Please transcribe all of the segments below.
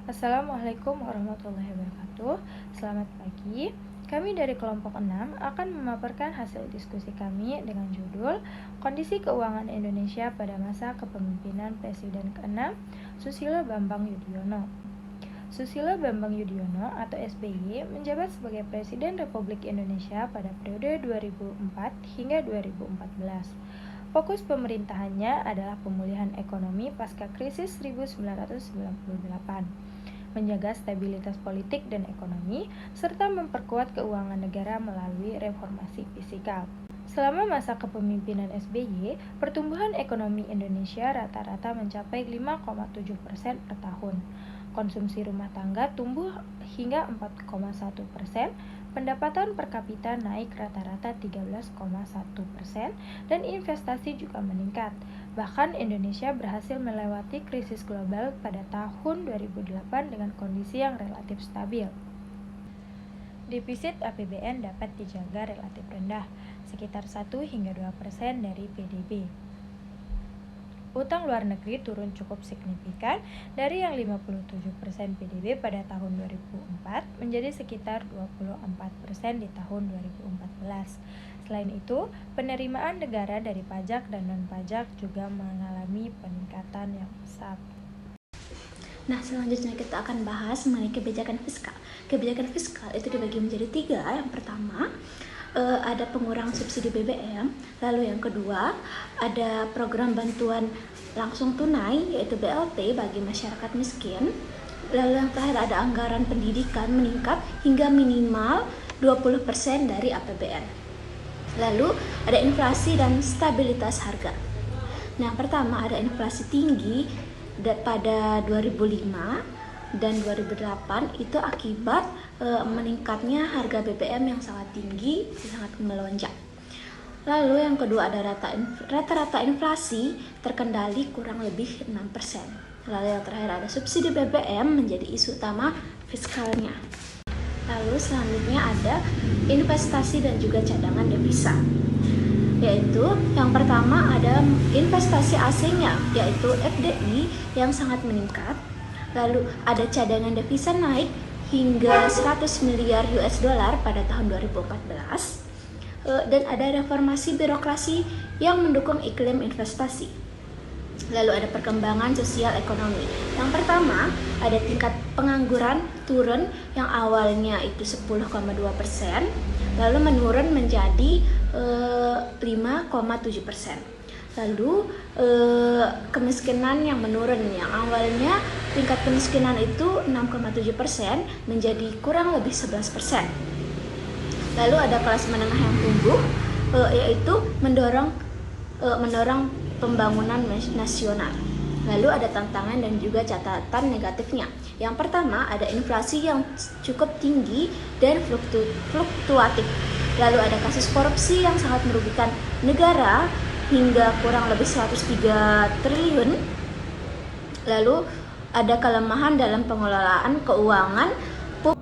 Assalamualaikum warahmatullahi wabarakatuh. Selamat pagi. Kami dari kelompok 6 akan memaparkan hasil diskusi kami dengan judul Kondisi Keuangan Indonesia pada masa kepemimpinan Presiden ke-6 Susilo Bambang Yudhoyono. Susilo Bambang Yudhoyono atau SBY menjabat sebagai Presiden Republik Indonesia pada periode 2004 hingga 2014. Fokus pemerintahannya adalah pemulihan ekonomi pasca krisis 1998, menjaga stabilitas politik dan ekonomi, serta memperkuat keuangan negara melalui reformasi fiskal. Selama masa kepemimpinan SBY, pertumbuhan ekonomi Indonesia rata-rata mencapai 5,7% per tahun. Konsumsi rumah tangga tumbuh hingga 4,1%, pendapatan per kapita naik rata-rata 13,1%, dan investasi juga meningkat. Bahkan Indonesia berhasil melewati krisis global pada tahun 2008 dengan kondisi yang relatif stabil. Defisit APBN dapat dijaga relatif rendah, sekitar 1 hingga 2% dari PDB. Utang luar negeri turun cukup signifikan dari yang 57% PDB pada tahun 2004 menjadi sekitar 24% di tahun 2014. Selain itu, penerimaan negara dari pajak dan non-pajak juga mengalami peningkatan yang pesat. Nah, selanjutnya kita akan bahas mengenai kebijakan fiskal. Kebijakan fiskal itu dibagi menjadi 3. Yang pertama, ada pengurangan subsidi BBM. Lalu yang kedua, ada program bantuan langsung tunai yaitu BLT bagi masyarakat miskin. Lalu yang terakhir ada anggaran pendidikan meningkat hingga minimal 20% dari APBN. Lalu ada inflasi dan stabilitas harga. Nah, pertama ada inflasi tinggi pada 2005 dan 2008 itu akibat meningkatnya harga BBM yang sangat tinggi, sangat melonjak. Lalu yang kedua ada rata-rata inflasi terkendali kurang lebih 6%. Lalu yang terakhir ada subsidi BBM menjadi isu utama fiskalnya. Lalu selanjutnya ada investasi dan juga cadangan devisa. Yaitu yang pertama ada investasi asingnya yaitu FDI yang sangat meningkat. Lalu ada cadangan devisa naik hingga 100 miliar US dollar pada tahun 2014. Dan ada reformasi birokrasi yang mendukung iklim investasi. Lalu ada perkembangan sosial ekonomi. Yang pertama, ada tingkat pengangguran turun yang awalnya itu 10,2%, lalu menurun menjadi 5,7%. Lalu kemiskinan yang menurun, yang awalnya tingkat kemiskinan itu 6,7% menjadi kurang lebih 11%. Lalu ada kelas menengah yang tumbuh, yaitu mendorong pembangunan nasional. Lalu ada tantangan dan juga catatan negatifnya. Yang pertama ada inflasi yang cukup tinggi dan fluktuatif. Lalu ada kasus korupsi yang sangat merugikan negara hingga kurang lebih 103 triliun. Lalu ada kelemahan dalam pengelolaan keuangan.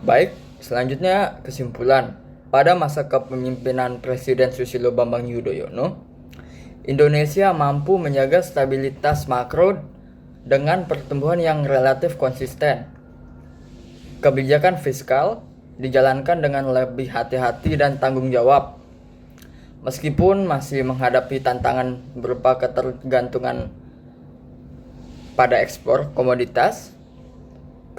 Baik, selanjutnya kesimpulan. Pada masa kepemimpinan Presiden Susilo Bambang Yudhoyono, Indonesia mampu menjaga stabilitas makro dengan pertumbuhan yang relatif konsisten. Kebijakan fiskal dijalankan dengan lebih hati-hati dan tanggung jawab. Meskipun masih menghadapi tantangan berupa ketergantungan pada ekspor komoditas,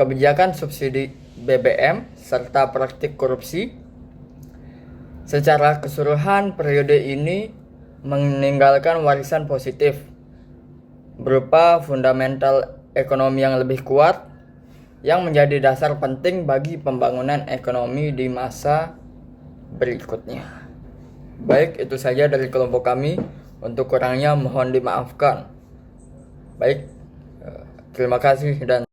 kebijakan subsidi BBM, serta praktik korupsi, secara keseluruhan periode ini meninggalkan warisan positif berupa fundamental ekonomi yang lebih kuat yang menjadi dasar penting bagi pembangunan ekonomi di masa berikutnya. Baik, itu saja dari kelompok kami. Untuk kurangnya mohon dimaafkan. Baik, terima kasih dan